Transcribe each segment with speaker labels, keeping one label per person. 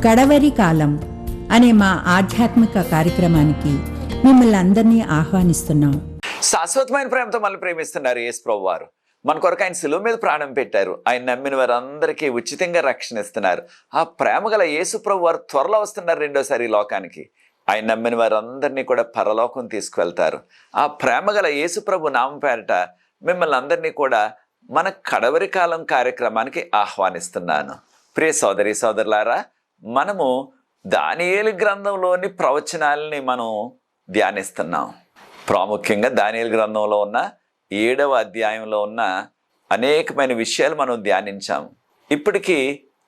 Speaker 1: కడవరి కాలం అనే మా ఆధ్యాత్మిక కార్యక్రమానికి మిమ్మల్ని అందరినీ ఆహ్వానిస్తున్నాం.
Speaker 2: శాశ్వతమైన ప్రేమతో మనల్ని ప్రేమిస్తున్నారు యేసు ప్రభువు వారు. మన కొరకు ఆయన శిలువ మీద ప్రాణం పెట్టారు. ఆయన నమ్మిన వారందరికీ ఉచితంగా రక్షణ ఇస్తున్నారు. ఆ ప్రేమ గల యేసు ప్రభు వారు త్వరలో వస్తున్నారు రెండోసారి ఈ లోకానికి. ఆయన నమ్మిన వారందరినీ కూడా పరలోకం తీసుకువెళ్తారు. ఆ ప్రేమ గల యేసు ప్రభు నామం పేరట మిమ్మల్ని అందరినీ కూడా మన కడవరి కాలం కార్యక్రమానికి ఆహ్వానిస్తున్నాను. ప్రియ సోదరి సోదరులారా, మనము దానియేలు గ్రంథంలోని ప్రవచనాలని మనం ధ్యానిస్తున్నాం. ప్రాముఖ్యంగా దానియేలు గ్రంథంలో ఉన్న 7వ అధ్యాయంలో ఉన్న అనేకమైన విషయాలు మనం ధ్యానించాం. ఇప్పటికీ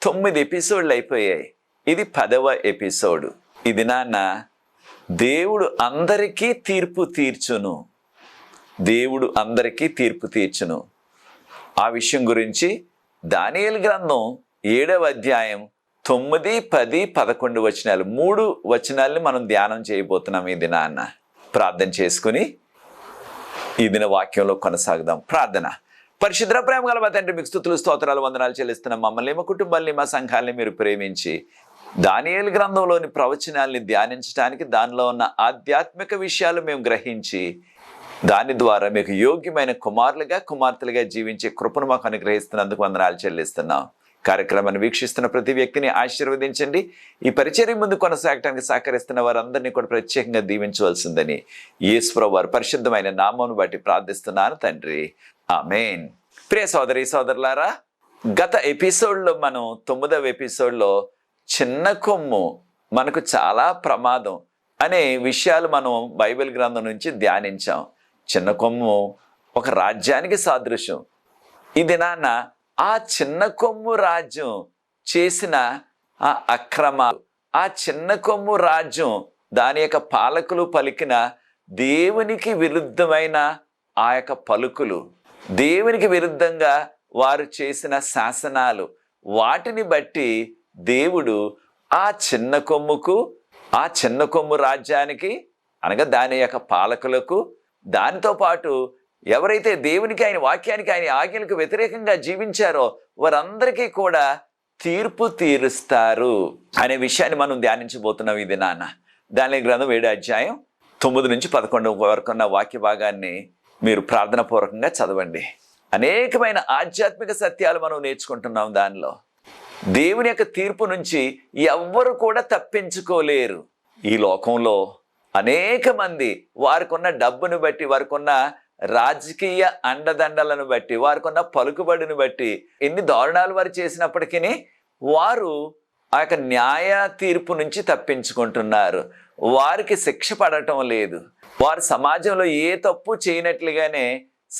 Speaker 2: 9 ఎపిసోడ్లు అయిపోయాయి. ఇది 10వ ఎపిసోడ్. ఇది నాన్న దేవుడు అందరికీ తీర్పు తీర్చును. దేవుడు అందరికీ తీర్పు తీర్చును. ఆ విషయం గురించి దానియేలు గ్రంథం 7వ అధ్యాయం 9, 10, 11 వచనాలు 3 వచనాలని మనం ధ్యానం చేయబోతున్నాం ఈ దినాన్న. ప్రార్థన చేసుకుని ఈ దిన వాక్యంలో కొనసాగుదాం. ప్రార్థన. పరిశుద్ధ ప్రేమ గల మా తండ్రి, మీకు స్తుతులు స్తోత్రాలు వందనాలు చెల్లిస్తున్న మమ్మల్ని, మా కుటుంబాన్ని, మా సంఘాలని మీరు ప్రేమించి దానియేలు గ్రంథంలోని ప్రవచనాల్ని ధ్యానించడానికి, దానిలో ఉన్న ఆధ్యాత్మిక విషయాలు మేము గ్రహించి దాని ద్వారా మీకు యోగ్యమైన కుమారులుగా కుమార్తెలుగా జీవించే కృపను మాకు అనుగ్రహిస్తున్నందుకు వందనాలు చెల్లిస్తున్నాం. కార్యక్రమాన్ని వీక్షిస్తున్న ప్రతి వ్యక్తిని ఆశీర్వదించండి. ఈ పరిచర్య ముందు కొనసాగడానికి సహకరిస్తున్న వారందరినీ కూడా ప్రత్యేకంగా దీవించవలసిందని యేసు ప్రభువు వారి పరిశుద్ధమైన నామమును బట్టి ప్రార్థిస్తున్నాను తండ్రి, ఆమేన్. ప్రియ సోదరి సోదరులారా, గత ఎపిసోడ్లో మనం 9వ ఎపిసోడ్లో చిన్న కొమ్ము మనకు చాలా ప్రమాదం అనే విషయాలు మనం బైబిల్ గ్రంథం నుంచి ధ్యానించాం. చిన్న కొమ్ము ఒక రాజ్యానికి సాదృశ్యం. ఇది నాన్న ఆ చిన్న కొమ్ము రాజ్యం చేసిన ఆ అక్రమాలు, ఆ చిన్న కొమ్ము రాజ్యం దాని యొక్క పాలకులు పలికిన దేవునికి విరుద్ధమైన ఆ యొక్క పలుకులు, దేవునికి విరుద్ధంగా వారు చేసిన శాసనాలు, వాటిని బట్టి దేవుడు ఆ చిన్న కొమ్ముకు, ఆ చిన్న కొమ్ము రాజ్యానికి అనగా దాని యొక్క పాలకులకు, దానితో పాటు ఎవరైతే దేవునికి, ఆయన వాక్యానికి, ఆయన ఆజ్ఞలకు వ్యతిరేకంగా జీవించారో వారందరికీ కూడా తీర్పు తీరుస్తారు అనే విషయాన్ని మనం ధ్యానించబోతున్నాం ఇది నాన్న. దానియేలు గ్రంథం 7వ అధ్యాయం 9 నుంచి 11 వరకు ఉన్న వాక్య భాగాన్ని మీరు ప్రార్థన పూర్వకంగా చదవండి. అనేకమైన ఆధ్యాత్మిక సత్యాలు మనం నేర్చుకుంటున్నాం. దానిలో దేవుని యొక్క తీర్పు నుంచి ఎవ్వరు కూడా తప్పించుకోలేరు. ఈ లోకంలో అనేక మంది వారికి ఉన్న డబ్బును బట్టి, వారికి ఉన్న రాజకీయ అండదండలను బట్టి, వారికి ఉన్న పలుకుబడిని బట్టి ఎన్ని దారుణాలు వారు చేసినప్పటికీ వారు ఆ యొక్క న్యాయ తీర్పు నుంచి తప్పించుకుంటున్నారు. వారికి శిక్ష పడటం లేదు. వారు సమాజంలో ఏ తప్పు చేయనట్లుగానే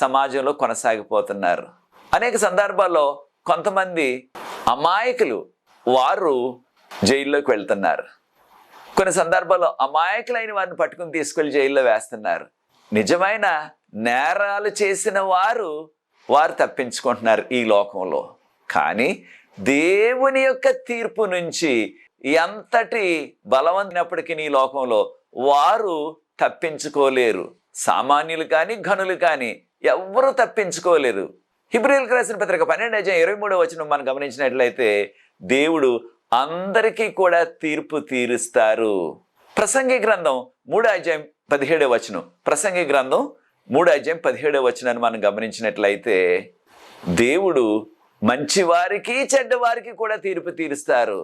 Speaker 2: సమాజంలో కొనసాగిపోతున్నారు. అనేక సందర్భాల్లో కొంతమంది అమాయకులు వారు జైల్లోకి వెళ్తున్నారు. కొన్ని సందర్భాల్లో అమాయకులైన వారిని పట్టుకుని తీసుకెళ్లి జైల్లో వేస్తున్నారు. నిజమైన నేరాలు చేసిన వారు తప్పించుకుంటున్నారు ఈ లోకంలో. కానీ దేవుని యొక్క తీర్పు నుంచి ఎంతటి బలవంతమైనప్పటికీ ఈ లోకంలో వారు తప్పించుకోలేరు. సామాన్యులు కానీ ఘనులు కానీ ఎవ్వరూ తప్పించుకోలేరు. హెబ్రీయులకు రాసిన పత్రిక 12వ అధ్యాయం 23వ వచనం మనం గమనించినట్లయితే దేవుడు అందరికీ కూడా తీర్పు తీరుస్తారు. ప్రసంగి గ్రంథం 3వ అధ్యాయం 17వ వచనం, ప్రసంగి గ్రంథం 3వ అధ్యాయం 17వ వచనాన్ని మనం గమనించినట్లయితే దేవుడు మంచివారికి చెడ్డవారికి కూడా తీర్పు తీరుస్తారు.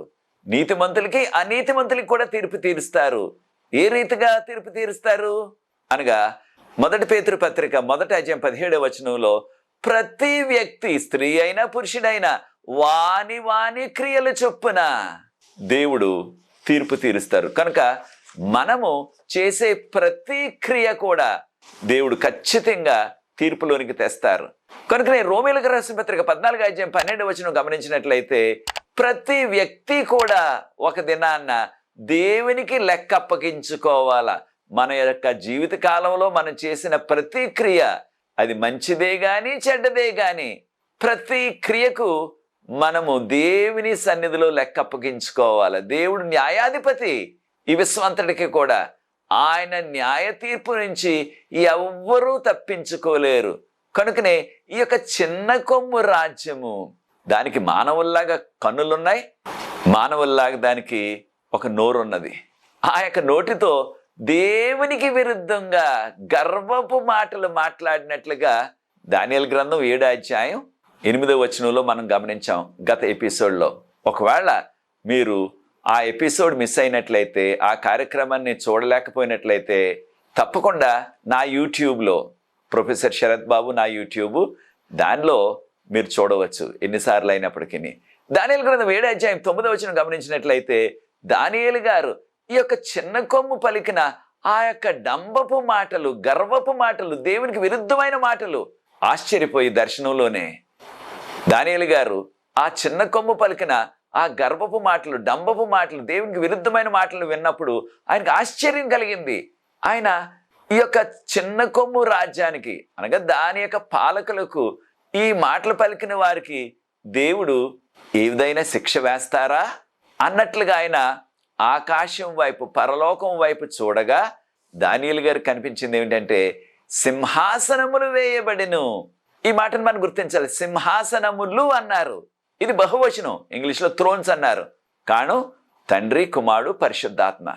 Speaker 2: నీతిమంతులకి అనీతిమంతులకి కూడా తీర్పు తీరుస్తారు. ఏ రీతిగా తీర్పు తీరుస్తారు అనగా 1 పేతురు పత్రిక 1వ అధ్యాయం 17వ వచనంలో ప్రతి వ్యక్తి, స్త్రీ అయినా పురుషుడైనా, వాని వాని క్రియలు చొప్పున దేవుడు తీర్పు తీరుస్తారు. కనుక మనము చేసే ప్రతి క్రియ కూడా దేవుడు ఖచ్చితంగా తీర్పులోనికి తెస్తారు. కనుక నేను రోమీయులకు రాసిన పత్రిక 14వ అధ్యాయం 12వ వచనం గమనించినట్లయితే ప్రతి వ్యక్తి కూడా ఒక దినాన్న దేవునికి లెక్క అప్పగించుకోవాలా. మన యొక్క జీవిత కాలంలో మనం చేసిన ప్రతి క్రియ, అది మంచిదే గాని చెడ్డదే గాని, ప్రతి క్రియకు మనము దేవుని సన్నిధిలో లెక్క అప్పగించుకోవాలి. దేవుడు న్యాయాధిపతి ఈ విశ్వంతటికి కూడా. ఆయన న్యాయ తీర్పు నుంచి ఎవ్వరూ తప్పించుకోలేరు. కనుకనే ఈ యొక్క చిన్న కొమ్ము రాజ్యము, దానికి మానవుల్లాగా కన్నులున్నాయి, మానవుల్లాగా దానికి ఒక నోరు ఉన్నది. ఆ యొక్క నోటితో దేవునికి విరుద్ధంగా గర్వపు మాటలు మాట్లాడినట్లుగా దానియేలు గ్రంథం 7వ అధ్యాయం 8వ వచనంలో మనం గమనించాం గత ఎపిసోడ్లో. ఒకవేళ మీరు ఆ ఎపిసోడ్ మిస్ అయినట్లయితే, ఆ కార్యక్రమాన్ని చూడలేకపోయినట్లయితే తప్పకుండా నా యూట్యూబ్లో, ప్రొఫెసర్ శరత్ బాబు నా యూట్యూబ్, దానిలో మీరు చూడవచ్చు ఎన్నిసార్లు అయినప్పటికీ. దానియేలు గ్రంథం 7వ అధ్యాయం 9వ వచనం గమనించినట్లయితే దానియేలు గారు ఈ యొక్క చిన్న కొమ్ము పలికిన ఆ యొక్క డంబపు మాటలు, గర్వపు మాటలు, దేవునికి విరుద్ధమైన మాటలు ఆశ్చర్యపోయి దర్శనంలోనే దానియేలు గారు ఆ చిన్న కొమ్ము పలికిన ఆ గర్వపు మాటలు, డంబపు మాటలు, దేవునికి విరుద్ధమైన మాటలు విన్నప్పుడు ఆయనకు ఆశ్చర్యం కలిగింది. ఆయన ఈ యొక్క చిన్న కొమ్ము రాజ్యానికి అనగా దాని యొక్క పాలకులకు ఈ మాటలు పలికిన వారికి దేవుడు ఏ విధమైన శిక్ష వేస్తారా అన్నట్లుగా ఆయన ఆకాశం వైపు, పరలోకం వైపు చూడగా దానియేలు గారికి కనిపించింది ఏమిటంటే సింహాసనములు వేయబడెను. ఈ మాటను మనం గుర్తించాలి. సింహాసనములు అన్నారు, ఇది బహువచనం. ఇంగ్లీష్లో థ్రోన్స్ అన్నారు. కాను తండ్రి, కుమారుడు, పరిశుద్ధాత్మ.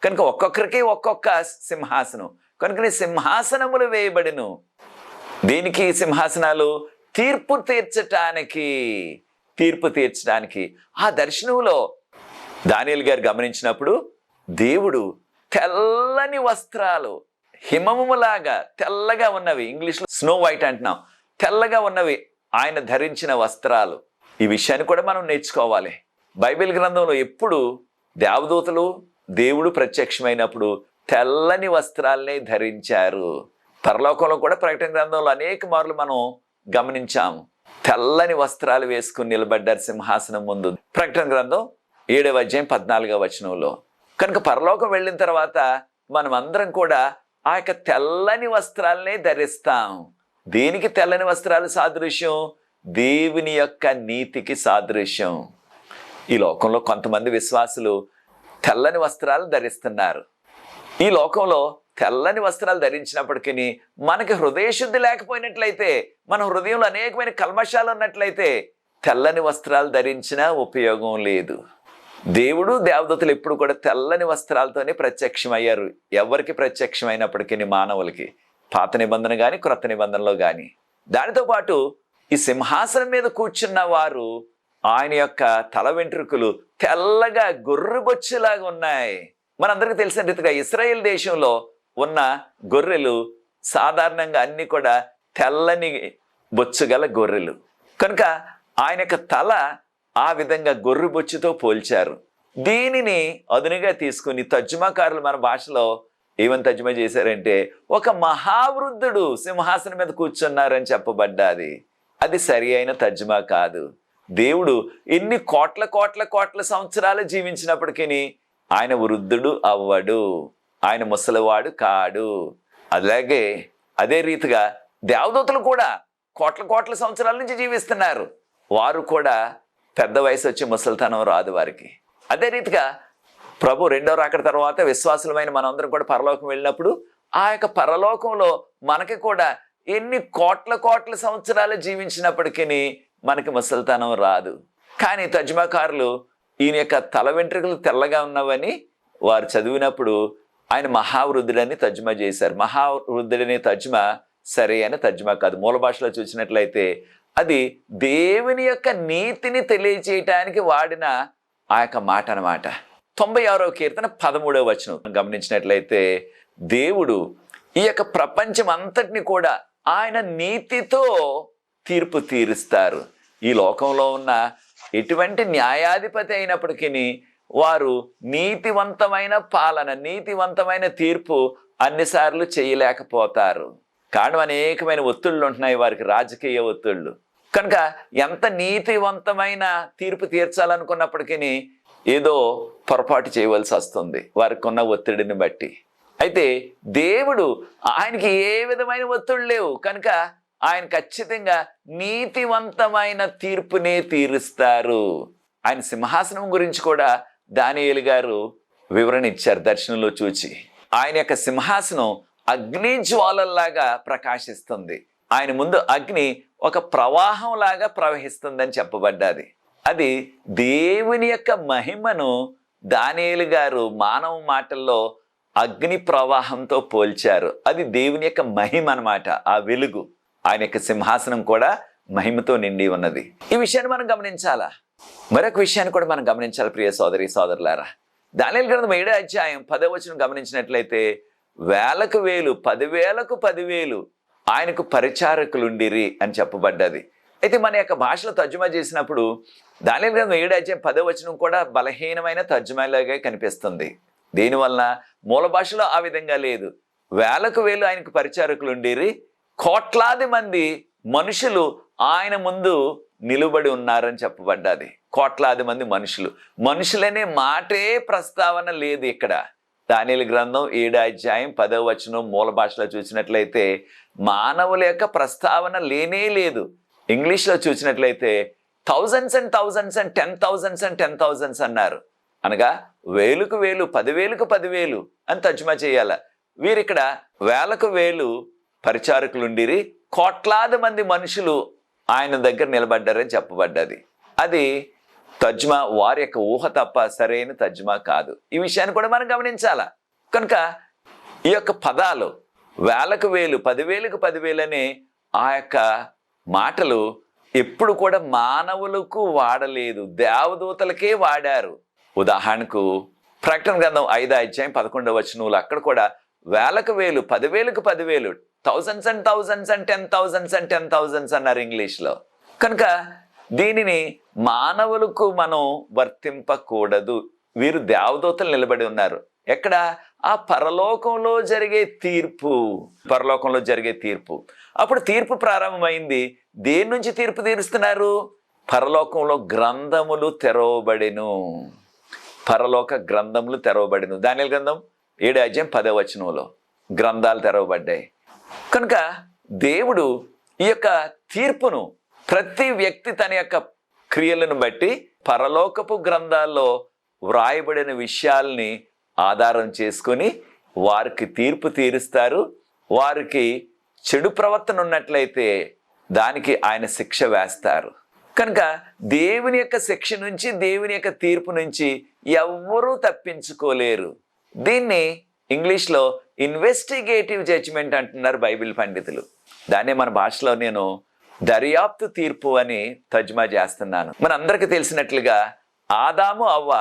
Speaker 2: కనుక ఒక్కొక్కరికి ఒక్కొక్క సింహాసనం. కనుక సింహాసనములు వేయబడెను. దీనికి సింహాసనాలు తీర్పు తీర్చడానికి. ఆ దర్శనంలో దానియేలు గారు గమనించినప్పుడు దేవుడు తెల్లని వస్త్రాలు, హిమములాగా తెల్లగా ఉన్నవి, ఇంగ్లీష్లో స్నో వైట్ అంటున్నాం, తెల్లగా ఉన్నవి ఆయన ధరించిన వస్త్రాలు. ఈ విషయాన్ని కూడా మనం నేర్చుకోవాలి. బైబిల్ గ్రంథంలో ఎప్పుడు దేవదూతలు, దేవుడు ప్రత్యక్షమైనప్పుడు తెల్లని వస్త్రాలనే ధరించారు. పరలోకంలో కూడా ప్రకటన గ్రంథంలో అనేక మార్లు మనం గమనించాము. తెల్లని వస్త్రాలు వేసుకుని నిలబడ్డారు సింహాసనం ముందు. ప్రకటన గ్రంథం 7వ అధ్యాయం 14వ వచనంలో. కనుక పరలోకం వెళ్ళిన తర్వాత మనం అందరం కూడా ఆ యొక్క తెల్లని వస్త్రాలనే ధరిస్తాం. దేనికి తెల్లని వస్త్రాలు సాదృశ్యం? దేవుని యొక్క నీతికి సాదృశ్యం. ఈ లోకంలో కొంతమంది విశ్వాసులు తెల్లని వస్త్రాలు ధరిస్తున్నారు. ఈ లోకంలో తెల్లని వస్త్రాలు ధరించినప్పటికీ మనకి హృదయశుద్ధి లేకపోయినట్లయితే, మన హృదయంలో అనేకమైన కల్మషాలు ఉన్నట్లయితే తెల్లని వస్త్రాలు ధరించినా ఉపయోగం లేదు. దేవుడు, దేవదూతలు ఎప్పుడు కూడా తెల్లని వస్త్రాలతోనే ప్రత్యక్షమయ్యారు. ఎవరికి ప్రత్యక్షమైనప్పటికీ మానవులకి, పాత నిబంధన కానీ క్రొత్త నిబంధనలో కానీ. దానితో పాటు ఈ సింహాసనం మీద కూర్చున్న వారు ఆయన యొక్క తల వెంట్రుకలు తెల్లగా గొర్రెబొచ్చులాగా ఉన్నాయి. మనందరికీ తెలిసిన రీతిగా ఇశ్రాయేల్ దేశంలో ఉన్న గొర్రెలు సాధారణంగా అన్ని కూడా తెల్లని బొచ్చుగల గొర్రెలు. కనుక ఆయన యొక్క తల ఆ విధంగా గొర్రె బొచ్చుతో పోల్చారు. దీనిని అదునుగా తీసుకుని తర్జుమాకారులు మన భాషలో ఏమని తర్జుమా చేశారంటే ఒక మహావృద్ధుడు సింహాసనం మీద కూర్చున్నారని చెప్పబడ్డాది. అది సరి అయిన తర్జుమా కాదు. దేవుడు ఎన్ని కోట్ల సంవత్సరాలు జీవించినప్పటికీ ఆయన వృద్ధుడు అవ్వడు, ఆయన ముసలివాడు కాడు. అలాగే అదే రీతిగా దేవదూతలు కూడా కోట్ల సంవత్సరాల నుంచి జీవిస్తున్నారు. వారు కూడా పెద్ద వయసు వచ్చి ముసలితనం రాదు వారికి. అదే రీతిగా ప్రభు రెండో రాకడ తర్వాత విశ్వాసులమైన మనందరం కూడా పరలోకం వెళ్ళినప్పుడు ఆ యొక్క పరలోకంలో మనకి కూడా ఎన్ని కోట్ల సంవత్సరాలు జీవించినప్పటికీ మనకి ముసలితనం రాదు. కానీ తర్జుమాకారులు ఈయన యొక్క తల వెంట్రుకలు తెల్లగా ఉన్నవని వారు చదివినప్పుడు ఆయన మహావృద్ధుడని తర్జుమా చేశారు. మహావృద్ధుడనే తర్జుమా సరే అని తర్జుమా కాదు. మూల భాషలో చూసినట్లయితే అది దేవుని యొక్క నీతిని తెలియచేయటానికి వాడిన ఆ యొక్క మాట అన్నమాట. 96వ కీర్తన 13వ వచనం గమనించినట్లయితే దేవుడు ఈ యొక్క ప్రపంచం అంతటిని కూడా ఆయన నీతితో తీర్పు తీరుస్తారు. ఈ లోకంలో ఉన్న ఎటువంటి న్యాయాధిపతి అయినప్పటికీ వారు నీతివంతమైన పాలన, నీతివంతమైన తీర్పు అన్నిసార్లు చేయలేకపోతారు. కారణం అనేకమైన ఒత్తిళ్ళు ఉంటున్నాయి వారికి, రాజకీయ ఒత్తిళ్ళు. కనుక ఎంత నీతివంతమైన తీర్పు తీర్చాలనుకున్నప్పటికీ ఏదో పొరపాటు చేయవలసి వస్తుంది వారికి ఉన్న ఒత్తిడిని బట్టి. అయితే దేవుడు, ఆయనకి ఏ విధమైన ఒత్తిడి లేవు కనుక ఆయన ఖచ్చితంగా నీతివంతమైన తీర్పునే తీరుస్తారు. ఆయన సింహాసనం గురించి కూడా దానియేలు గారు వివరణ ఇచ్చారు దర్శనంలో చూచి. ఆయన యొక్క సింహాసనం అగ్ని జ్వాలల్లాగా ప్రకాశిస్తుంది. ఆయన ముందు అగ్ని ఒక ప్రవాహం లాగా ప్రవహిస్తుందని చెప్పబడ్డది. అది దేవుని యొక్క మహిమను దానియేలు గారు మానవ మాటల్లో అగ్ని ప్రవాహంతో పోల్చారు. అది దేవుని యొక్క మహిమ అన్నమాట. ఆ వెలుగు, ఆయన యొక్క సింహాసనం కూడా మహిమతో నిండి ఉన్నది. ఈ విషయాన్ని మనం గమనించాలా. మరొక విషయాన్ని కూడా మనం గమనించాలి ప్రియ సోదరి సోదరులారా. దానియేలు గ్రంథం 7వ అధ్యాయం 10వ వచనం గమనించినట్లయితే, వేలకు వేలు, 10,000కు 10,000 ఆయనకు పరిచారకులుండిరి అని చెప్పబడ్డది. అయితే మన యొక్క భాషలో తర్జుమా చేసినప్పుడు దానియేలు గ్రంథం 7వ అధ్యాయం 10వ వచనం కూడా బలహీనమైన తర్జుమాలాగా కనిపిస్తుంది. దీనివలన మూల భాషలో ఆ విధంగా లేదు. వేలకు వేలు ఆయనకు పరిచారకులుండిరి, కోట్లాది మంది మనుషులు ఆయన ముందు నిలుబడి ఉన్నారని చెప్పబడ్డది. కోట్లాది మంది మనుషులనే మాటే ప్రస్తావన లేదు ఇక్కడ. దానియేలు గ్రంథం 7వ అధ్యాయం 10వ వచనం మూల భాషలో చూసినట్లయితే మానవుల యొక్క ప్రస్తావన లేనే లేదు. ఇంగ్లీష్లో చూసినట్లయితే thousands and thousands and 10,000s and 10,000s అన్నారు. అనగా వేలకు వేలు, 10,000కు 10,000 అని తర్జుమా చేయాల. వీరిక్కడ వేలకు వేలు పరిచారకులుండిరి, కోట్లాది మంది మనుషులు ఆయన దగ్గర నిలబడ్డారని చెప్పబడ్డది. అది తర్జుమా వారి యొక్క ఊహ తప్ప సరైన తర్జుమా కాదు. ఈ విషయాన్ని కూడా మనం గమనించాలా. కనుక ఈ యొక్క పదాలు వేలకు వేలు, 10,000కు 10,000 అనే ఆ యొక్క మాటలు ఎప్పుడు కూడా మానవులకు వాడలేదు, దేవదూతలకే వాడారు. ఉదాహరణకు ప్రకటన గ్రంథం 5వ అధ్యాయం 11వ వచనంలో అక్కడ కూడా వేలకు వేలు, 10,000కు 10,000, thousands and thousands and 10,000s and 10,000s అన్నారు ఇంగ్లీష్లో. కనుక దీనిని మానవులకు మనం వర్తింపకూడదు. వీరు దేవదూతలు నిలబడి ఉన్నారు. ఎక్కడ? ఆ పరలోకంలో జరిగే తీర్పు. పరలోకంలో జరిగే తీర్పు. అప్పుడు తీర్పు ప్రారంభమైంది. దేని నుంచి తీర్పు తీరుస్తున్నారు? పరలోకంలో గ్రంథములు తెరవబడెను. పరలోక గ్రంథములు తెరవబడెను. దానియేలు గ్రంథం 7వ అధ్యాయం 10వ వచనంలో గ్రంథాలు తెరవబడ్డాయి. కనుక దేవుడు ఈ యొక్క తీర్పును ప్రతి వ్యక్తి తన యొక్క క్రియలను బట్టి పరలోకపు గ్రంథాల్లో వ్రాయబడిన విషయాల్ని ఆధారం చేసుకొని వారికి తీర్పు తీరుస్తారు. వారికి చెడు ప్రవర్తన ఉన్నట్లయితే దానికి ఆయన శిక్ష వేస్తారు. కనుక దేవుని యొక్క శిక్ష నుంచి, దేవుని యొక్క తీర్పు నుంచి ఎవ్వరూ తప్పించుకోలేరు. దీన్ని ఇంగ్లీష్లో ఇన్వెస్టిగేటివ్ జడ్జిమెంట్ అంటున్నారు బైబిల్ పండితులు. దాన్నే మన భాషలో నేను దర్యాప్తు తీర్పు అని తర్జుమా చేస్తున్నాను. మన అందరికీ తెలిసినట్లుగా ఆదాము అవ్వ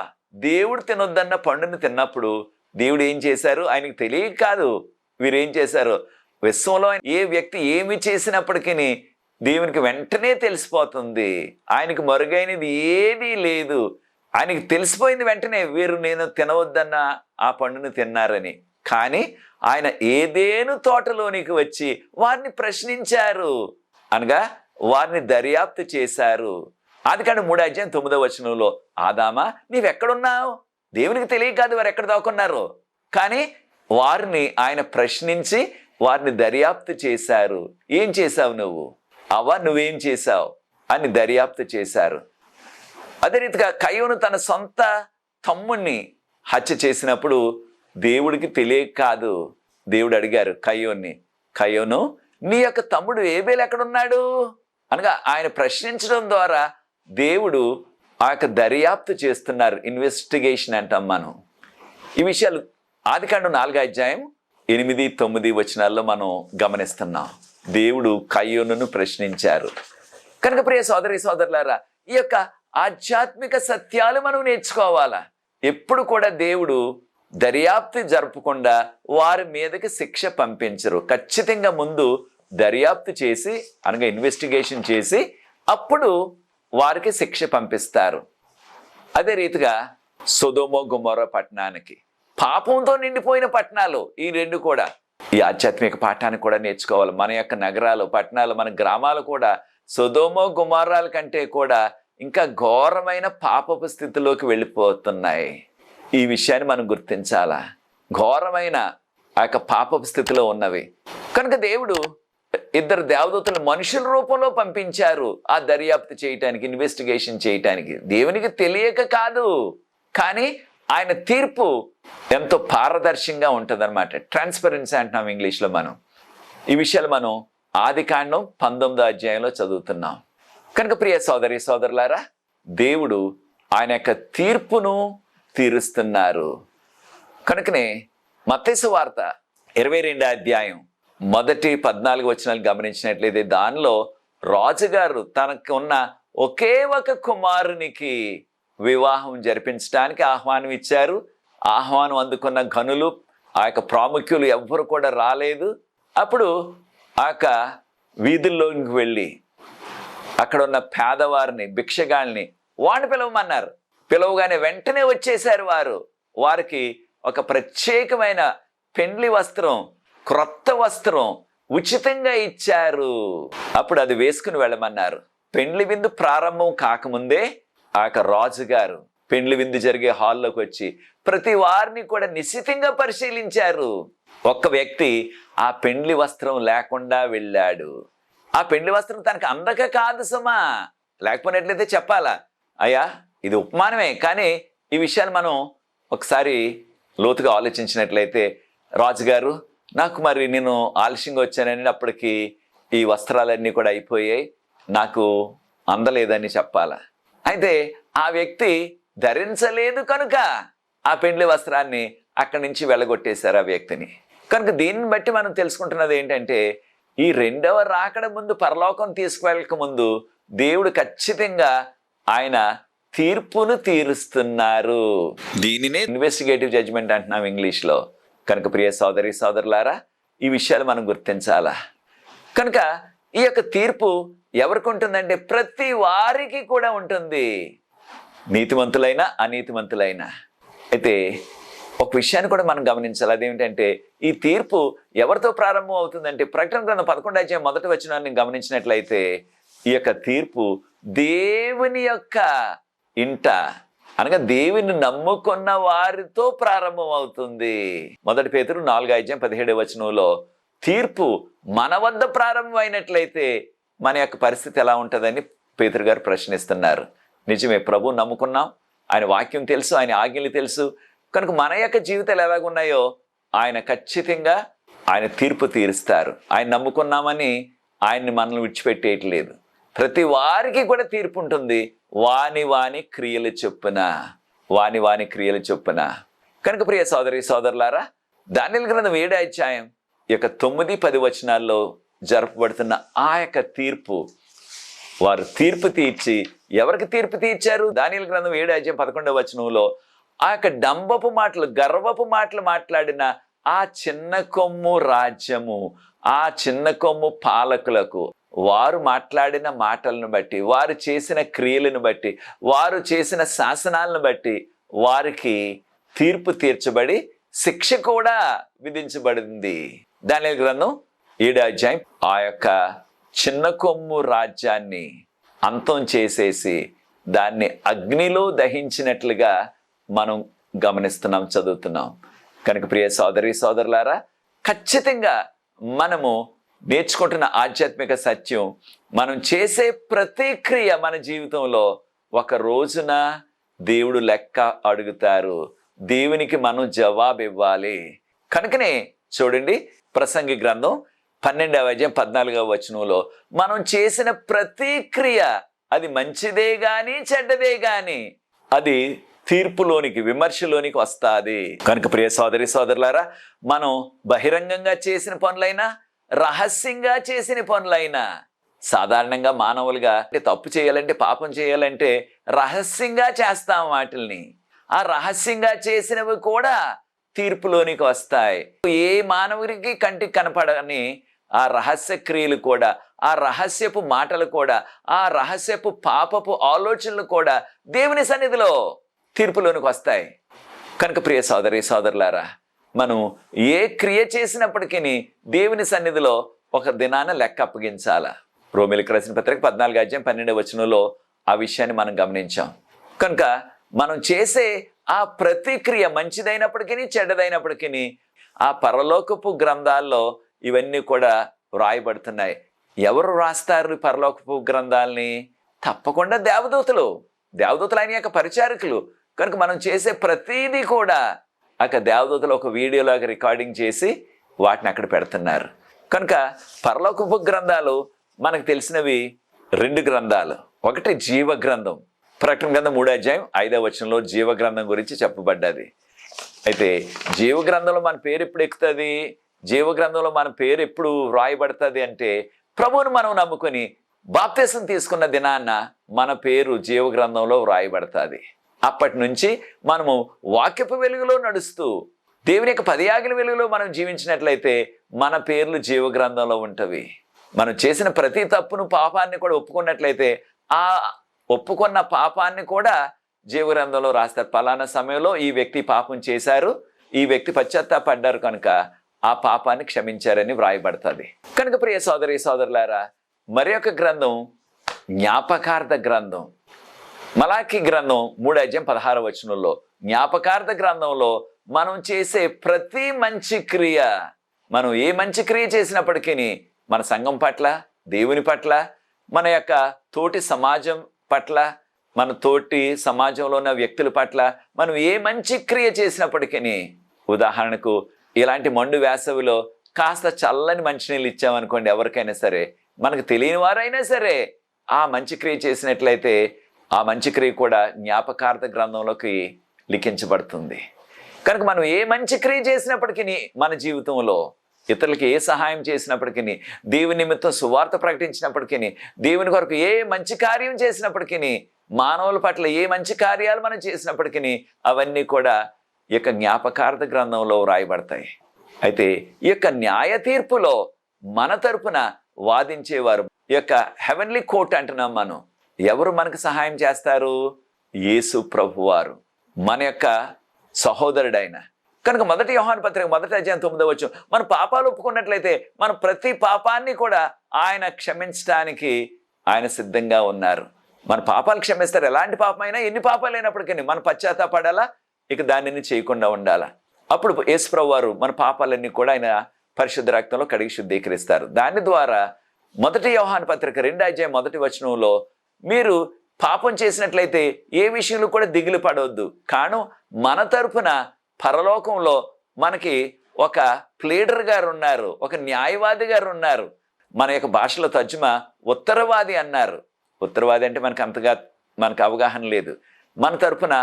Speaker 2: దేవుడు తినొద్దన్న పండును తిన్నప్పుడు దేవుడు ఏం చేశారు? ఆయనకు తెలియక కాదు, వీరేం చేశారు? విశ్వంలో ఏ వ్యక్తి ఏమి చేసినప్పటికీ దేవునికి వెంటనే తెలిసిపోతుంది. ఆయనకు మరుగైనది ఏదీ లేదు. ఆయనకి తెలిసిపోయింది వెంటనే, వీరు నేను తినవద్దన్న ఆ పండును తిన్నారని. కానీ ఆయన ఏదేను తోటలోనికి వచ్చి వారిని ప్రశ్నించారు, అనగా వారిని దర్యాప్తు చేశారు. ఆదికాండం 3వ అధ్యాయం 9వ వచనంలో, ఆదామా నీవెక్కడున్నావు? దేవునికి తెలియక కాదు వారు ఎక్కడ దాక్కున్నారు, కానీ వారిని ఆయన ప్రశ్నించి వారిని దర్యాప్తు చేశారు. ఏం చేశావు నువ్వు? అవ్వ నువ్వేం చేశావు అని దర్యాప్తు చేశారు. అదే రీతిగా కయ్యోను తన సొంత తమ్ముణ్ణి హత్య చేసినప్పుడు దేవుడికి తెలియక కాదు, దేవుడు అడిగారు కయ్యోన్ని, కయ్యోను నీ యొక్క తమ్ముడు ఏబేలు ఎక్కడున్నాడు అనగా ఆయన ప్రశ్నించడం ద్వారా దేవుడు ఆ యొక్క దర్యాప్తు చేస్తున్నారు. ఇన్వెస్టిగేషన్ అంటాం మనం. ఈ విషయాలు ఆదికాండం 4వ అధ్యాయం 8, 9 వచనాల్లో మనం గమనిస్తున్నాం. దేవుడు కయ్యోనును ప్రశ్నించారు. కనుక ప్రియ సోదరి సోదరులారా, ఈ యొక్క ఆధ్యాత్మిక సత్యాలు మనం నేర్చుకోవాలా. ఎప్పుడు కూడా దేవుడు దర్యాప్తు జరపకుండా వారి మీదకి శిక్ష పంపించరు. ఖచ్చితంగా ముందు దర్యాప్తు చేసి, అనగా ఇన్వెస్టిగేషన్ చేసి అప్పుడు వారికి శిక్ష పంపిస్తారు. అదే రీతిగా సొదొమ గొమొర్రా పట్టణానికి, పాపంతో నిండిపోయిన పట్టణాలు ఈ రెండు కూడా ఈ ఆధ్యాత్మిక పాఠాన్ని కూడా నేర్చుకోవాలి. మన యొక్క నగరాలు, పట్టణాలు, మన గ్రామాలు కూడా సొదొమ గొమొర్రాల కంటే కూడా ఇంకా ఘోరమైన పాపపు స్థితిలోకి వెళ్ళిపోతున్నాయి. ఈ విషయాన్ని మనం గుర్తించాలా. ఘోరమైన ఆ యొక్క పాపపు స్థితిలో ఉన్నవి. కనుక దేవుడు 2 దేవదూతలు మనుషుల రూపంలో పంపించారు ఆ దర్యాప్తు చేయటానికి, ఇన్వెస్టిగేషన్ చేయటానికి. దేవునికి తెలియక కాదు, కానీ ఆయన తీర్పు ఎంతో పారదర్శకంగా ఉంటుందన్నమాట. ట్రాన్స్పరెన్సీ అంటున్నాం ఇంగ్లీష్లో మనం. ఈ విషయాలు మనం ఆదికాండం 19వ అధ్యాయంలో చదువుతున్నాం. కనుక ప్రియ సోదరి సోదరులారా, దేవుడు ఆయన యొక్క తీర్పును తీరుస్తున్నారు. కనుకనే మత్తయి సువార్త 22వ అధ్యాయం మొదటి 14 వచనాలు గమనించినట్లయితే దానిలో రాజుగారు తనకు ఉన్న ఒకే ఒక కుమారునికి వివాహం జరిపించడానికి ఆహ్వానం ఇచ్చారు. ఆహ్వానం అందుకున్న ఘనులు, ఆ యొక్క ప్రాముఖ్యులు ఎవ్వరు కూడా రాలేదు. అప్పుడు ఆ యొక్క వీధుల్లోకి వెళ్ళి అక్కడ ఉన్న పేదవారిని, భిక్షగాల్ని వాడిని పిలవమన్నారు. పిలవగానే వెంటనే వచ్చేసారు వారు. వారికి ఒక ప్రత్యేకమైన పెండ్లి వస్త్రం, క్రొత్త వస్త్రం ఉచితంగా ఇచ్చారు. అప్పుడు అది వేసుకుని వెళ్ళమన్నారు. పెండ్లి విందు ప్రారంభం కాకముందే ఆ యొక్క రాజుగారు పెండ్లి విందు జరిగే హాల్లోకి వచ్చి ప్రతి వారిని కూడా నిశితంగా పరిశీలించారు. ఒక్క వ్యక్తి ఆ పెండ్లి వస్త్రం లేకుండా వెళ్ళాడు. ఆ పెండ్లి వస్త్రం తనకు అందక కాదు సుమా, లేకపోయినట్లయితే చెప్పాలా, అయ్యా ఇది ఉపమానమే. కానీ ఈ విషయాన్ని మనం ఒకసారి లోతుగా ఆలోచించినట్లయితే, రాజుగారు నాకు మరి నేను ఆలస్యంగా వచ్చానని అప్పటికి ఈ వస్త్రాలన్నీ కూడా అయిపోయాయి, నాకు అందలేదని చెప్పాలా. అయితే ఆ వ్యక్తి ధరించలేదు కనుక ఆ పెండ్లి వస్త్రాన్ని అక్కడి నుంచి వెళ్ళగొట్టేశారు ఆ వ్యక్తిని. కనుక దీన్ని బట్టి మనం తెలుసుకుంటున్నది ఏంటంటే, ఈ రెండవ రాకడ ముందు, పరలోకం తీసుకువెళ్ళక ముందు దేవుడు ఖచ్చితంగా ఆయన తీర్పును తీరుస్తున్నారు. దీనినే ఇన్వెస్టిగేటివ్ జడ్జిమెంట్ అంటున్నాం ఇంగ్లీష్లో. కనుక ప్రియ సోదరి సోదరులారా, ఈ విషయాలు మనం గుర్తించాలా. కనుక ఈ యొక్క తీర్పు ఎవరికి ఉంటుందంటే ప్రతి వారికి కూడా ఉంటుంది, నీతిమంతులైనా అనీతిమంతులైనా. అయితే ఒక విషయాన్ని కూడా మనం గమనించాలి. అదేమిటంటే ఈ తీర్పు ఎవరితో ప్రారంభం అవుతుందంటే, ప్రకటన గ్రంథం 11వ అధ్యాయం మొదటి వచనాన్ని గమనించినట్లయితే ఈ యొక్క తీర్పు దేవుని యొక్క ఇంట, అనగా దేవుని నమ్ముకున్న వారితో ప్రారంభం అవుతుంది. 1 పేతురు 4వ అధ్యాయం 17వ వచనంలో తీర్పు మన వద్ద ప్రారంభం అయినట్లయితే మన యొక్క పరిస్థితి ఎలా ఉంటుందని పేతురు గారు ప్రశ్నిస్తున్నారు. నిజమే, ప్రభు నమ్ముకున్నాం, ఆయన వాక్యం తెలుసు, ఆయన ఆజ్ఞలు తెలుసు. కనుక మన యొక్క జీవితాలు ఎలాగున్నాయో ఆయన ఖచ్చితంగా ఆయన తీర్పు తీరుస్తారు. ఆయన నమ్ముకున్నామని ఆయన్ని మనల్ని విడిచిపెట్టేయట్లేదు. ప్రతి వారికి కూడా తీర్పు ఉంటుంది, వాని వాని క్రియలు చొప్పున, వాని వాని క్రియలు చొప్పున. కనుక ప్రియ సోదరి సోదరులారా, దానియేలు గ్రంథం 7వ అధ్యాయం యొక్క 9-10 వచనాల్లో జరపబడుతున్న ఆ యొక్క తీర్పు, వారు తీర్పు తీర్చి ఎవరికి తీర్పు తీర్చారు? దానియేలు గ్రంథం 7వ అధ్యాయం 11వ వచనంలో ఆ యొక్క డంబపు మాటలు, గర్వపు మాటలు మాట్లాడిన ఆ చిన్న కొమ్ము రాజ్యము, ఆ చిన్న కొమ్ము పాలకులకు, వారు మాట్లాడిన మాటలను బట్టి, వారు చేసిన క్రియలను బట్టి, వారు చేసిన శాసనాలను బట్టి వారికి తీర్పు తీర్చబడి శిక్ష కూడా విధించబడింది. దానియేలు గ్రంథం 7వ అధ్యాయం ఆ యొక్క చిన్న కొమ్ము రాజ్యాన్ని అంతం చేసేసి దాన్ని అగ్నిలో దహించినట్లుగా మనం గమనిస్తున్నాం, చదువుతున్నాం. కనుక ప్రియ సోదరి సోదరులారా, ఖచ్చితంగా మనము నేర్చుకుంటున్న ఆధ్యాత్మిక సత్యం, మనం చేసే ప్రతి క్రియ మన జీవితంలో ఒక రోజున దేవుడు లెక్క అడుగుతారు. దేవునికి మనం జవాబు ఇవ్వాలి. కనుకనే చూడండి, ప్రసంగి గ్రంథం 12వ అధ్యాయం 14వ వచనంలో మనం చేసిన ప్రతి క్రియ, అది మంచిదే గాని చెడ్డదే గాని, అది తీర్పులోనికి, విమర్శలోనికి వస్తుంది. కనుక ప్రియ సోదరి సోదరులారా, మనం బహిరంగంగా చేసిన పనులైనా, రహస్యంగా చేసిన పనులైనా, సాధారణంగా మానవులుగా తప్పు చేయాలంటే, పాపం చేయాలంటే రహస్యంగా చేస్తాం వాటిల్ని. ఆ రహస్యంగా చేసినవి కూడా తీర్పులోనికి వస్తాయి. ఏ మానవుడికి కంటికి కనపడని ఆ రహస్య క్రియలు కూడా, ఆ రహస్యపు మాటలు కూడా, ఆ రహస్యపు పాపపు ఆలోచనలు కూడా దేవుని సన్నిధిలో తీర్పులోనికి వస్తాయి. కనుక ప్రియ సోదరి సోదరులారా, మనం ఏ క్రియ చేసినప్పటికీ దేవుని సన్నిధిలో ఒక దినాన లెక్క అప్పగించాల. రోమీయులకు రాసిన పత్రిక 14వ అధ్యాయం 12వ వచనంలో ఆ విషయాన్ని మనం గమనించాం. కనుక మనం చేసే ఆ ప్రతిక్రియ మంచిదైనప్పటికీ చెడ్డదైనప్పటికీ ఆ పరలోకపు గ్రంథాల్లో ఇవన్నీ కూడా వ్రాయబడుతున్నాయి. ఎవరు రాస్తారు పరలోకపు గ్రంథాలని? తప్పకుండా దేవదూతలు. దేవదూతలు ఆయన యొక్క పరిచారకులు. కనుక మనం చేసే ప్రతిదీ కూడా అక్కడ దేవదూతలు ఒక వీడియోలాగా రికార్డింగ్ చేసి వాటిని అక్కడ పెడుతున్నారు. కనుక పరలోకపు గ్రంథాలు మనకు తెలిసినవి 2 గ్రంథాలు. ఒకటి జీవ గ్రంథం, ప్రకటన గ్రంథం 3:5 జీవ గ్రంథం గురించి చెప్పబడ్డది. అయితే జీవ గ్రంథంలో మన పేరు ఎప్పుడు ఎక్కుతుంది, జీవ గ్రంథంలో మన పేరు ఎప్పుడు వ్రాయబడుతుంది అంటే ప్రభువును మనం నమ్ముకొని బాప్తిసం తీసుకున్న దినాన్న మన పేరు జీవ గ్రంథంలో వ్రాయబడుతుంది. అప్పటి నుంచి మనము వాక్యపు వెలుగులో నడుస్తూ దేవుని యొక్క 10 ఆజ్ఞల వెలుగులో మనం జీవించినట్లయితే మన పేర్లు జీవ గ్రంథంలో ఉంటవి. మనం చేసిన ప్రతి తప్పును పాపాన్ని కూడా ఒప్పుకున్నట్లయితే ఆ ఒప్పుకున్న పాపాన్ని కూడా జీవ గ్రంథంలో రాస్తారు. పలానా సమయంలో ఈ వ్యక్తి పాపం చేశారు, ఈ వ్యక్తి పశ్చాత్తాపడ్డారు కనుక ఆ పాపాన్ని క్షమించారని వ్రాయబడుతుంది. కనుక ప్రియ సోదరి సోదరులారా, మరి ఒక గ్రంథం జ్ఞాపకార్థ గ్రంథం. మలాకి గ్రంథం 3:16 జ్ఞాపకార్థ గ్రంథంలో మనం చేసే ప్రతి మంచి క్రియ, మనం ఏ మంచి క్రియ చేసినప్పటికీ మన సంఘం పట్ల, దేవుని పట్ల, మన యొక్క తోటి సమాజం పట్ల, మన తోటి సమాజంలో ఉన్న వ్యక్తుల పట్ల మనం ఏ మంచి క్రియ చేసినప్పటికీ, ఉదాహరణకు ఇలాంటి మండు వేసవిలో కాస్త చల్లని మంచినీళ్ళు ఇచ్చామనుకోండి, ఎవరికైనా సరే, మనకు తెలియని వారైనా సరే ఆ మంచి క్రియ చేసినట్లయితే ఆ మంచి క్రియ కూడా జ్ఞాపకార్థ గ్రంథంలోకి లిఖించబడుతుంది. కనుక మనం ఏ మంచి క్రియ చేసినప్పటికీ మన జీవితంలో, ఇతరులకి ఏ సహాయం చేసినప్పటికీ, దేవుని నిమిత్తం సువార్త ప్రకటించినప్పటికీ, దేవుని కొరకు ఏ మంచి కార్యం చేసినప్పటికీ, మానవుల పట్ల ఏ మంచి కార్యాలు మనం చేసినప్పటికీ అవన్నీ కూడా ఈ యొక్క జ్ఞాపకార్థ గ్రంథంలో వ్రాయబడతాయి. అయితే ఈ యొక్క న్యాయ తీర్పులో మన తరపున వాదించేవారు, ఈ యొక్క హెవెన్లీ కోర్ట్ అంటున్నాం మనం, ఎవరు మనకు సహాయం చేస్తారు? యేసు ప్రభువారు, మన యొక్క సహోదరుడైన. కనుక 1 యోహాను పత్రిక 1:9 మన పాపాలు ఒప్పుకున్నట్లయితే మన ప్రతి పాపాన్ని కూడా ఆయన క్షమించడానికి ఆయన సిద్ధంగా ఉన్నారు. మన పాపాలు క్షమిస్తారు. ఎలాంటి పాపమైనా, ఎన్ని పాపాలు అయినప్పటికీ మనం పశ్చాత్తాపడాలా, ఇక దానిని చేయకుండా ఉండాలా. అప్పుడు యేసు ప్రభువారు మన పాపాలన్నీ కూడా ఆయన పరిశుద్ధ రక్తంలో కడిగి శుద్ధీకరిస్తారు. దాని ద్వారా 1 యోహాను పత్రిక 2:1 మీరు పాపం చేసినట్లయితే ఏ విషయంలో కూడా దిగులు పడవద్దు. కాను మన తరపున పరలోకంలో మనకి ఒక ప్లేడర్ గారు ఉన్నారు, ఒక న్యాయవాది గారు ఉన్నారు. మన యొక్క భాషలో తర్జుమా ఉత్తరవాది అన్నారు. ఉత్తరవాది అంటే మనకు అవగాహన లేదు. మన తరపున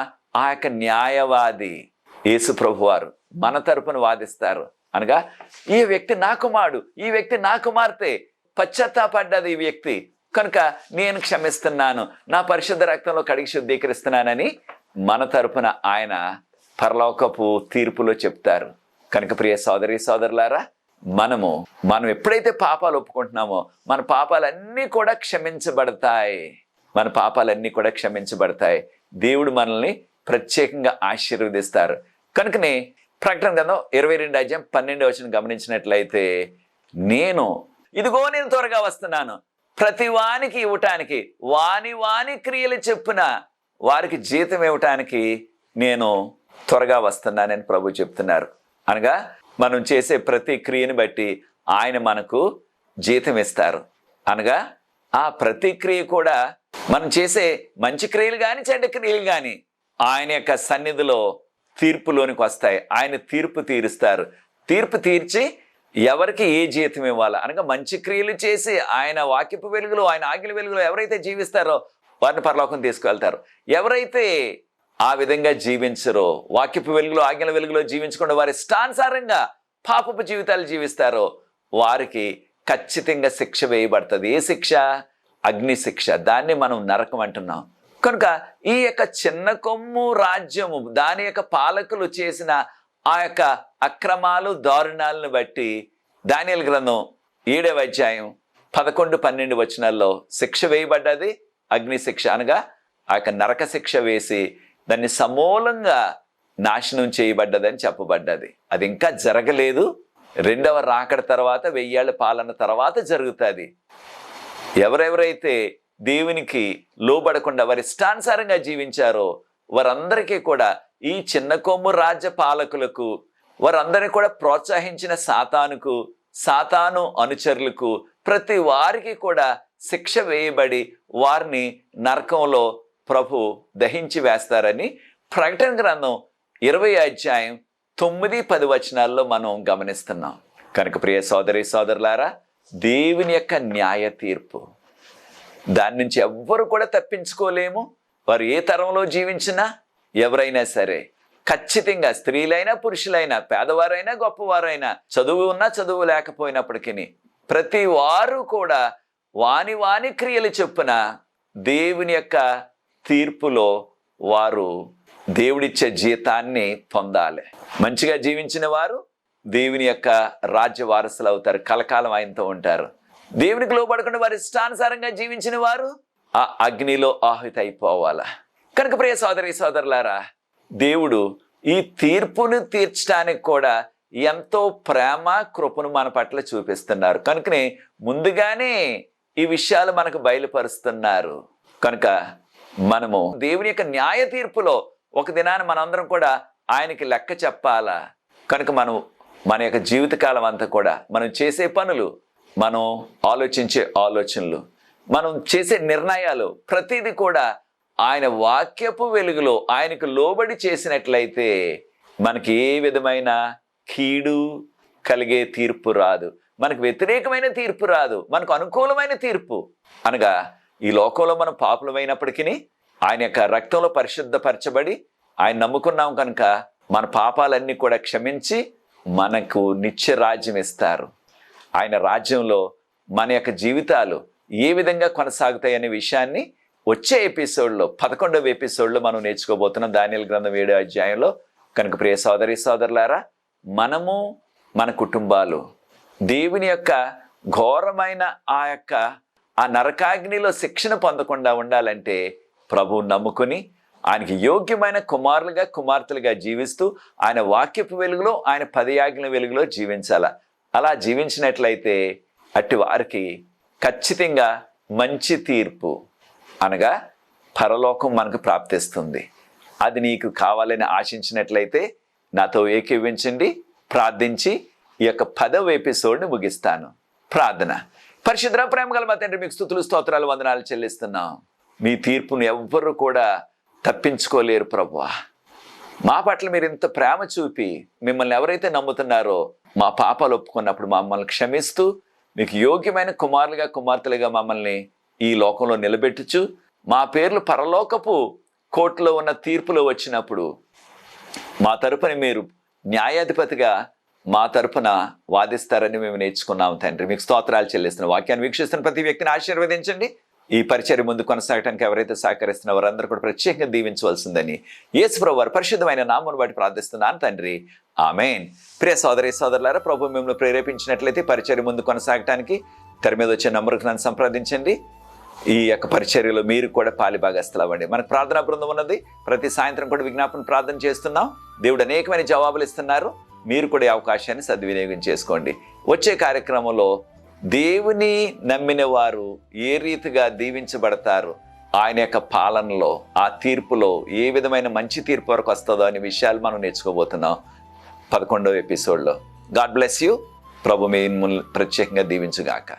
Speaker 2: ఆ యొక్క న్యాయవాది యేసు ప్రభువారు మన తరపున వాదిస్తారు. అనగా ఈ వ్యక్తి నా కుమారుడు, ఈ వ్యక్తి నా కుమార్తె, పశ్చాత్తాపడ్డది ఈ వ్యక్తి, కనుక నేను క్షమిస్తున్నాను, నా పరిశుద్ధ రక్తంలో కడిగి శుద్ధీకరిస్తున్నానని మన తరపున ఆయన పరలోకపు తీర్పులో చెప్తారు. కనుక ప్రియ సోదరి సోదరులారా, మనం ఎప్పుడైతే పాపాలు ఒప్పుకుంటున్నామో మన పాపాలన్నీ కూడా క్షమించబడతాయి. మన పాపాలన్నీ కూడా క్షమించబడతాయి. దేవుడు మనల్ని ప్రత్యేకంగా ఆశీర్వదిస్తారు. కనుకనే ప్రకటన గ్రంథం 22:12 గమనించినట్లయితే, ఇదిగో నేను త్వరగా వస్తున్నాను, ప్రతి వానికి ఇవ్వటానికి వాని క్రియలు చెప్పున వారికి జీతం ఇవ్వటానికి నేను త్వరగా వస్తున్నానని ప్రభు చెప్తున్నారు. అనగా మనం చేసే ప్రతి క్రియని బట్టి ఆయన మనకు జీతం ఇస్తారు. అనగా ఆ ప్రతి క్రియ కూడా మనం చేసే మంచి క్రియలు కానీ చెడ్డ క్రియలు కానీ ఆయన యొక్క సన్నిధిలో తీర్పులోనికి వస్తాయి. ఆయన తీర్పు తీరుస్తారు. తీర్పు తీర్చి ఎవరికి ఏ జీతం ఇవ్వాలా, అనగా మంచి క్రియలు చేసి ఆయన వాక్యపు వెలుగులో, ఆయన ఆజ్ఞల వెలుగులో ఎవరైతే జీవిస్తారో వారిని పరలోకం తీసుకువెళ్తారు. ఎవరైతే ఆ విధంగా జీవించరో, వాక్యపు వెలుగులో, ఆజ్ఞల వెలుగులో జీవించకుండా వారి ఇష్టానుసారంగా పాపపు జీవితాలు జీవిస్తారో వారికి ఖచ్చితంగా శిక్ష వేయబడుతుంది. ఏ శిక్ష? అగ్ని శిక్ష. దాన్ని మనం నరకం అంటున్నాం. కనుక ఈ యొక్క చిన్న కొమ్ము రాజ్యము, దాని యొక్క పాలకులు చేసిన ఆ యొక్క అక్రమాలు, దారుణాలను బట్టి దానియేలు గ్రంథం 7:11-12 శిక్ష వేయబడ్డది, అగ్ని శిక్ష. అనగా ఆ యొక్క నరక శిక్ష వేసి దాన్ని సమూలంగా నాశనం చేయబడ్డదని చెప్పబడ్డది. అది ఇంకా జరగలేదు. 2వ రాకడ తర్వాత 1000 ఏళ్ల పాలన తర్వాత జరుగుతుంది. ఎవరెవరైతే దేవునికి లోబడకుండా వారి ఇష్టానుసారంగా జీవించారో వారందరికీ కూడా, ఈ చిన్న కొమ్ము రాజ్య పాలకులకు, వారందరినీ కూడా ప్రోత్సహించిన సాతాను అనుచరులకు, ప్రతి వారికి కూడా శిక్ష వేయబడి వారిని నరకంలో ప్రభు దహించి వేస్తారని ప్రకటన గ్రంథం 20:9-10 మనం గమనిస్తున్నాం. కనుక ప్రియ సోదరి సోదరులారా, దేవుని యొక్క న్యాయ తీర్పు, దాని నుంచి ఎవ్వరు కూడా తప్పించుకోలేము. వారు ఏ తరంలో జీవించినా ఎవరైనా సరే ఖచ్చితంగా స్త్రీలైనా పురుషులైనా పేదవారైనా గొప్పవారైనా చదువు ఉన్నా చదువు లేకపోయినప్పటికీ ప్రతి వారు కూడా వాని వాని క్రియలు చొప్పున దేవుని యొక్క తీర్పులో వారు దేవుడిచ్చే జీతాన్ని పొందాలి. మంచిగా జీవించిన వారు దేవుని యొక్క రాజ్య వారసులు అవుతారు, కలకాలం ఆయనతో ఉంటారు. దేవునికి లోబడకుండా వారి ఇష్టానుసారంగా జీవించిన వారు ఆ అగ్నిలో ఆహుతి అయిపోవాలా. కనుక ప్రియ సోదరి సోదరులారా, దేవుడు ఈ తీర్పును తీర్చడానికి కూడా ఎంతో ప్రేమ కృపను మన పట్ల చూపిస్తున్నారు. కనుకనే ముందుగానే ఈ విషయాలు మనకు బయలుపరుస్తున్నారు. కనుక మనము దేవుని యొక్క న్యాయ తీర్పులో ఒక దినాన్ని మనందరం కూడా ఆయనకి లెక్క చెప్పాలా. కనుక మనం మన యొక్క జీవితకాలం అంతా కూడా మనం చేసే పనులు, మనం ఆలోచించే ఆలోచనలు, మనం చేసే నిర్ణయాలు ప్రతిదీ కూడా ఆయన వాక్యపు వెలుగులో ఆయనకు లోబడి చేసినట్లయితే మనకి ఏ విధమైన కీడు కలిగే తీర్పు రాదు, మనకు వ్యతిరేకమైన తీర్పు రాదు, మనకు అనుకూలమైన తీర్పు. అనగా ఈ లోకంలో మనం పాపులమైనప్పటికీ ఆయన యొక్క రక్తంలో పరిశుద్ధపరచబడి ఆయన నమ్ముకున్నాం కనుక మన పాపాలన్నీ కూడా క్షమించి మనకు నిత్య రాజ్యం ఇస్తారు. ఆయన రాజ్యంలో మన యొక్క జీవితాలు ఏ విధంగా కొనసాగుతాయనే విషయాన్ని వచ్చే ఎపిసోడ్లో 11వ ఎపిసోడ్లో మనం నేర్చుకోబోతున్నాం, దానియేలు గ్రంథం 7వ అధ్యాయంలో. కనుక ప్రియ సోదరి సోదరులారా, మనము మన కుటుంబాలు దేవుని యొక్క ఘోరమైన ఆ నరకాగ్నిలో శిక్షణ పొందకుండా ఉండాలంటే ప్రభువుని నమ్ముకుని ఆయనకి యోగ్యమైన కుమారులుగా కుమార్తెలుగా జీవిస్తూ ఆయన వాక్యపు వెలుగులో ఆయన 10 ఆజ్ఞల వెలుగులో జీవించాల. అలా జీవించినట్లయితే అట్టి వారికి ఖచ్చితంగా మంచి తీర్పు అనగా పరలోకం మనకు ప్రాప్తిస్తుంది. అది నీకు కావాలని ఆశించినట్లయితే నాతో ఏకీవించండి, ప్రార్థించి ఈ యొక్క 10వ ఎపిసోడ్ని ముగిస్తాను. ప్రార్థన. పరిశుద్ధ ప్రేమ గల మా తండ్రి, మీకు స్తుతులు స్తోత్రాలు వందనాలు చెల్లిస్తున్నాం. మీ తీర్పును ఎవ్వరు కూడా తప్పించుకోలేరు ప్రభువా. మా పట్ల మీరు ఇంత ప్రేమ చూపి మిమ్మల్ని ఎవరైతే నమ్ముతున్నారో మా పాపాలు ఒప్పుకున్నప్పుడు మమ్మల్ని క్షమిస్తూ మీకు యోగ్యమైన కుమారులుగా కుమార్తెలుగా మమ్మల్ని ఈ లోకంలో నిలబెట్టుచు మా పేర్లు పరలోకపు కోర్టులో ఉన్న తీర్పులో వచ్చినప్పుడు మా తరపున మీరు న్యాయాధిపతిగా మా తరపున వాదిస్తారని మేము నేర్చుకున్నాం తండ్రి. మీకు స్తోత్రాలు చెల్లిస్తున్నాం. వాక్యాన్ని వీక్షిస్తున్న ప్రతి వ్యక్తిని ఆశీర్వదించండి. ఈ పరిచర్య ముందు కొనసాగడానికి ఎవరైతే సహకరిస్తున్నారో వారందరూ కూడా ప్రత్యేకంగా దీవించవలసిందని యేసు ప్రభువు వారి పరిశుద్ధమైన నామమును బట్టి ప్రార్థిస్తున్నాను తండ్రి, ఆమేన్. ప్రియ సోదరి సోదరులారా, ప్రభు మిమ్మల్ని ప్రేరేపించినట్లయితే పరిచర్య ముందు కొనసాగటానికి తెర మీద వచ్చే నంబర్కి నన్ను సంప్రదించండి. ఈ యొక్క పరిచర్యలో మీరు కూడా పాలిభాగస్తులు అవ్వండి. మనకు ప్రార్థనా బృందం ఉన్నది. ప్రతి సాయంత్రం కూడా విజ్ఞాపన ప్రార్థన చేస్తున్నాం. దేవుడు అనేకమైన జవాబులు ఇస్తున్నారు. మీరు కూడా ఈ అవకాశాన్ని సద్వినియోగం చేసుకోండి. వచ్చే కార్యక్రమంలో దేవుని నమ్మిన వారు ఏ రీతిగా దీవించబడతారు, ఆయన యొక్క పాలనలో ఆ తీర్పులో ఏ విధమైన మంచి తీర్పు వరకు వస్తుందో అనే విషయాలు మనం నేర్చుకోబోతున్నాం 11వ ఎపిసోడ్లో. God bless you. ప్రభు మిమ్మల్ని ప్రత్యేకంగా దీవించుగాక.